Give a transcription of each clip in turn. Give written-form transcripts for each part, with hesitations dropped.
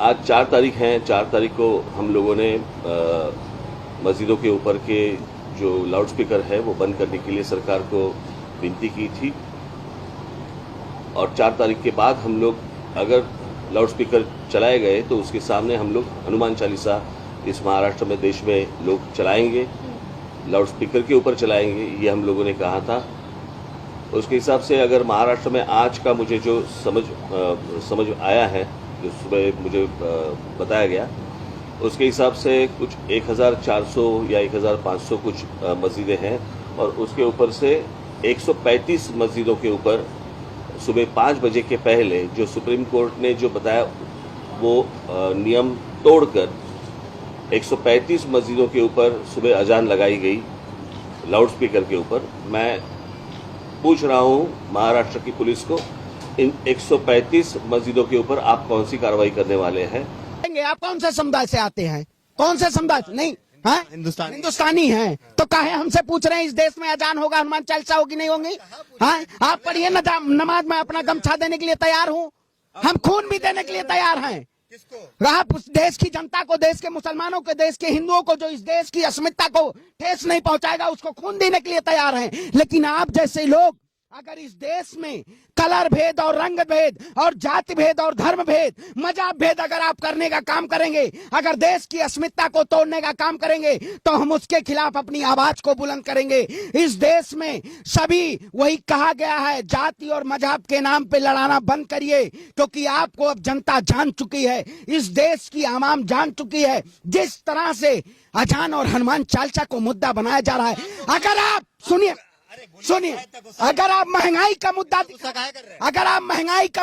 आज 4 तारीख है। 4 तारीख को हम लोगों ने मस्जिदों के ऊपर के जो लाउड स्पीकर है वो बंद करने के लिए सरकार को विनती की थी और 4 तारीख के बाद हम लोग अगर लाउड स्पीकर चलाए गए तो उसके सामने हम लोग हनुमान चालीसा इस महाराष्ट्र में देश में लोग चलाएंगे, लाउड स्पीकर के ऊपर चलाएंगे, ये हम लोगों ने कहा था। उसके हिसाब से अगर महाराष्ट्र में आज का मुझे जो समझ आया है, जो सुबह मुझे बताया गया, उसके हिसाब से कुछ 1400 या 1500 कुछ मस्जिदें हैं और उसके ऊपर से 135 मस्जिदों के ऊपर सुबह 5 बजे के पहले जो सुप्रीम कोर्ट ने जो बताया वो नियम तोड़कर 135 मस्जिदों के ऊपर सुबह अजान लगाई गई लाउड स्पीकर के ऊपर। मैं पूछ रहा हूं महाराष्ट्र की पुलिस को, इन 135 मस्जिदों के ऊपर आप कौन सी कार्रवाई करने वाले हैं? आप कौन से समुदाय से आते हैं? कौन से समुदाय? नहीं हाँ? हिंदुस्तानी हैं। तो काहे हमसे पूछ रहे हैं इस देश में अजान होगा, हनुमान चालीसा होगी नहीं होगी? हाँ, आप पढ़िए नमाज में अपना गमछा देने के लिए तैयार हूँ, हम खून भी देने के लिए तैयार हैं। आप उस देश की जनता को, देश के मुसलमानों को, देश के हिंदुओं को जो इस देश की अस्मिता को ठेस नहीं पहुंचाएगा उसको खून देने के लिए तैयार हैं। लेकिन आप जैसे लोग अगर इस देश में कलर भेद और रंग भेद और जाति भेद और धर्म भेद, मजहब भेद अगर आप करने का काम करेंगे, अगर देश की अस्मिता को तोड़ने का काम करेंगे तो हम उसके खिलाफ अपनी आवाज को बुलंद करेंगे। इस देश में सभी, वही कहा गया है, जाति और मजहब के नाम पे लड़ाना बंद करिए, क्योंकि आपको अब जनता जान चुकी है, इस देश की आवाम जान चुकी है जिस तरह से अजान और हनुमान चालीसा को मुद्दा बनाया जा रहा है। अगर आप सुनिए, अगर आप महंगाई का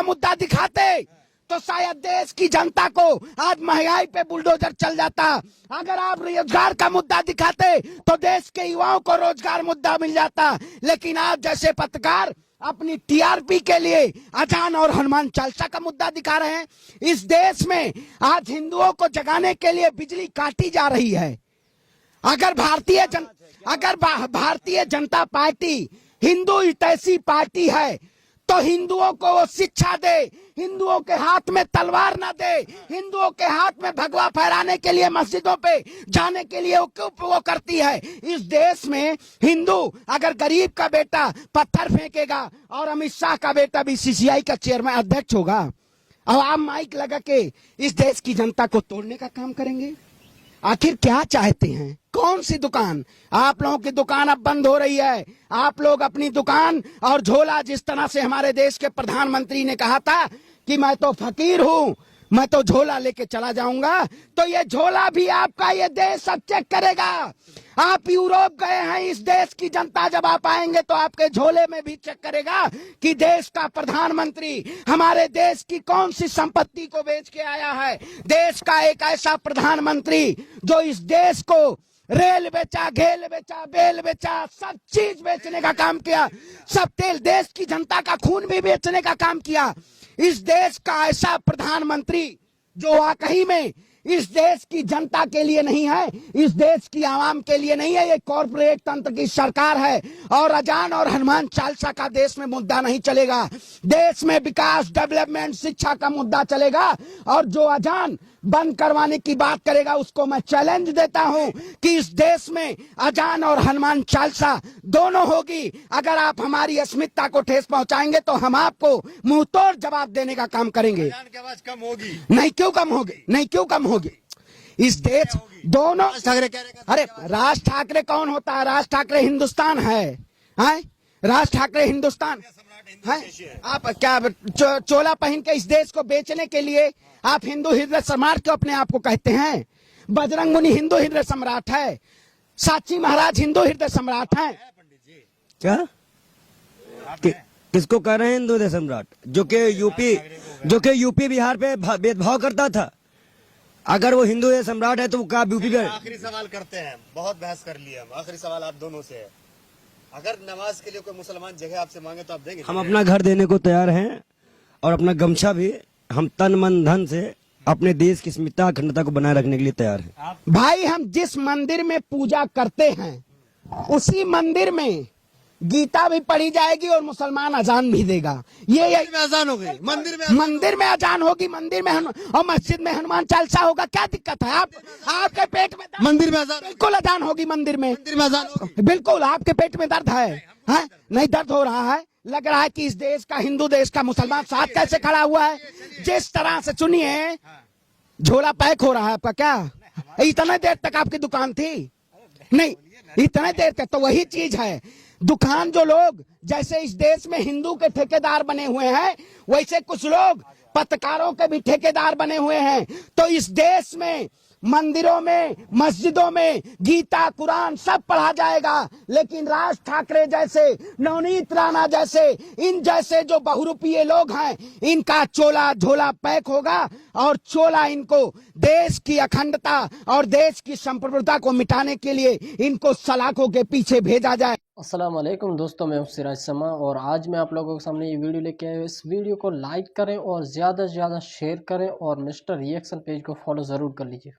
मुद्दा दिखाते तो शायद देश की जनता को आज महंगाई पे बुलडोजर चल जाता। अगर आप रोजगार का मुद्दा दिखाते तो देश के युवाओं को रोजगार मुद्दा मिल जाता। लेकिन आप जैसे पत्रकार अपनी टीआरपी के लिए अजान और हनुमान चालीसा का मुद्दा दिखा रहे हैं। इस देश में आज हिंदुओं को जगाने के लिए बिजली काटी जा रही है। अगर भारतीय जनता पार्टी हिंदू हितैषी पार्टी है तो हिंदुओं को वो शिक्षा दे, हिंदुओं के हाथ में तलवार ना दे, हिंदुओं के हाथ में भगवा फहराने के लिए मस्जिदों पे जाने के लिए वो करती है। इस देश में हिंदू अगर गरीब का बेटा पत्थर फेंकेगा और अमित शाह का बेटा बीसीसीआई का चेयरमैन अध्यक्ष होगा, अब आप माइक लगा के इस देश की जनता को तोड़ने का काम करेंगे? आखिर क्या चाहते हैं? कौन सी दुकान? आप लोगों की दुकान अब बंद हो रही है। आप लोग अपनी दुकान और झोला, जिस तरह से हमारे देश के प्रधानमंत्री ने कहा था कि मैं तो फकीर हूं, मैं तो झोला लेके चला जाऊंगा, तो ये झोला भी आपका ये देश अब चेक करेगा। आप यूरोप गए हैं, इस देश की जनता जब आप आएंगे तो आपके झोले में भी चेक करेगा कि देश का प्रधानमंत्री हमारे देश की कौन सी संपत्ति को बेच के आया है। देश का एक ऐसा प्रधानमंत्री जो इस देश को रेल बेचा, घेल बेचा, बेल बेचा, सब चीज बेचने का काम किया, सब तेल, देश की जनता का खून भी बेचने का काम किया। इस देश का ऐसा प्रधानमंत्री जो वाकई में इस देश की जनता के लिए नहीं है, इस देश की आवाम के लिए नहीं है, ये कॉर्पोरेट तंत्र की सरकार है। और अजान और हनुमान चालीसा का देश में मुद्दा नहीं चलेगा। देश में विकास, डेवलपमेंट, शिक्षा का मुद्दा चलेगा। और जो अजान बंद करवाने की बात करेगा उसको मैं चैलेंज देता हूं कि इस देश में अजान और हनुमान चालीसा दोनों होगी। अगर आप हमारी अस्मिता को ठेस पहुंचाएंगे तो हम आपको मुंह तोड़ जवाब देने का काम करेंगे। अजान की आवाज कम होगी? नहीं क्यों कम होगी? नहीं क्यों कम होगी? इस देश दोनों, अरे राज ठाकरे कौन होता है? राज ठाकरे हिंदुस्तान है, राज ठाकरे हिंदुस्तान है। आप क्या चोला पहन के इस देश को बेचने के लिए आप हिंदू हृदय सम्राट क्यों अपने आप को कहते हैं? बजरंग मुनि हिंदू हृदय सम्राट है, साची महाराज हिंदू हृदय सम्राट है। क्या किसको कह रहे हैं हिंदू हृदय सम्राट? जो कि यूपी बिहार पे भेदभाव करता था। अगर वो हिंदू हृदय सम्राट है तो वो क्या यूपी में? आखिरी सवाल करते हैं, बहुत बहस कर लिया हम, आखिरी सवाल आप दोनों से है। अगर नमाज के लिए कोई मुसलमान जगह आपसे मांगे तो आप देंगे? हम अपना घर देने को तैयार हैं और अपना गमछा भी हम तन मन धन से अपने देश की अस्मिता अखंडता को बनाए रखने के लिए तैयार हैं। भाई हम जिस मंदिर में पूजा करते हैं उसी मंदिर में गीता भी पढ़ी जाएगी और मुसलमान अजान भी देगा। ये मंदिर में अजान हो गई, मंदिर में अजान होगी, मंदिर में और मस्जिद में हनुमान चालीसा होगा। क्या दिक्कत है? आपके पेट में मंदिर में अजान, बिल्कुल अजान होगी मंदिर में अजान होगी। बिल्कुल। आपके पेट में दर्द है? नहीं दर्द हो रहा है? लग रहा है कि इस देश का, हिंदू देश का मुसलमान साथ कैसे खड़ा हुआ है। जिस तरह से सुनिए, झोला पैक हो रहा है आपका। क्या इतने देर तक आपकी दुकान थी? नहीं, इतने देर तक तो वही चीज है। दुकान जो लोग जैसे इस देश में हिंदू के ठेकेदार बने हुए हैं, वैसे कुछ लोग पत्रकारों के भी ठेकेदार बने हुए हैं। तो इस देश में मंदिरों में, मस्जिदों में गीता, कुरान सब पढ़ा जाएगा, लेकिन राज ठाकरे जैसे, नवनीत राणा जैसे, इन जैसे जो बहुरूपीय लोग हैं, इनका चोला झोला पैक होगा और चोला इनको देश की अखंडता और देश की संप्रभुता को मिटाने के लिए इनको सलाखों के पीछे भेजा जाए। अस्सलाम वालेकुम दोस्तों, मैं हूं सिराज समा और आज मैं आप लोगों के सामने ये वीडियो लेके आया हूँ। इस वीडियो को लाइक करें और ज़्यादा से ज़्यादा शेयर करें और मिस्टर रिएक्शन पेज को फॉलो ज़रूर कर लीजिए।